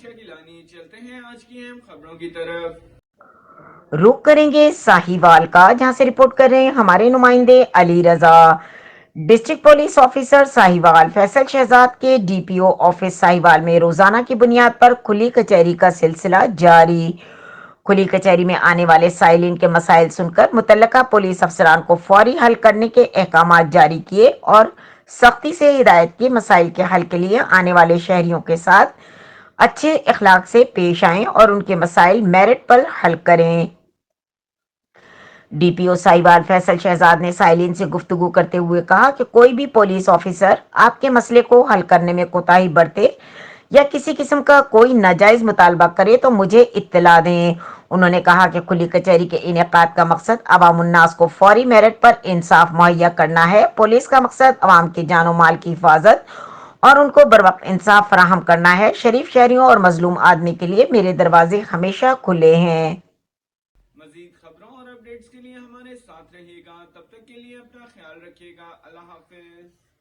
عائشہ گیلانی۔ چلتے ہیں آج کی اہم خبروں کی طرف۔ رخ کریں گے ساہیوال کا، جہاں سے رپورٹ کر رہے ہیں ہمارے نمائندے Ali Raza. District police officer Sahiwal Faisal Shahzad کے D P O office Sahiwal میں روزانہ کی بنیاد پر کھلی کچہری کا سلسلہ جاری۔ کھلی کچہری میں آنے والے سائلین کے مسائل سن کر متعلقہ پولیس افسران کو فوری حل کرنے کے احکامات جاری کیے اور سختی سے ہدایت کی مسائل کے حل کے لیے آنے والے شہریوں کے ساتھ اچھے اخلاق سے پیش آئیں اور ان کے مسائل میرٹ پر حل کریں۔ ڈی پی او ساہیوال فیصل شہزاد نے سائلین سے گفتگو کرتے ہوئے کہا کہ کوئی بھی پولیس آفیسر آپ کے مسئلے کو حل کرنے میں کوتاہی برتے یا کسی قسم کا کوئی ناجائز مطالبہ کرے تو مجھے اطلاع دیں۔ انہوں نے کہا کہ کھلی کچہری کے انعقاد کا مقصد عوام الناس کو فوری میرٹ پر انصاف مہیا کرنا ہے۔ پولیس کا مقصد عوام کی جان و مال کی حفاظت اور ان کو بروقت انصاف فراہم کرنا ہے۔ شریف شہریوں اور مظلوم آدمی کے لیے میرے دروازے ہمیشہ کھلے ہیں۔ مزید خبروں اور اپڈیٹس کے لیے ہمارے ساتھ رہیے گا، تب تک کے لیے اپنا خیال رکھیے گا۔ اللہ حافظ۔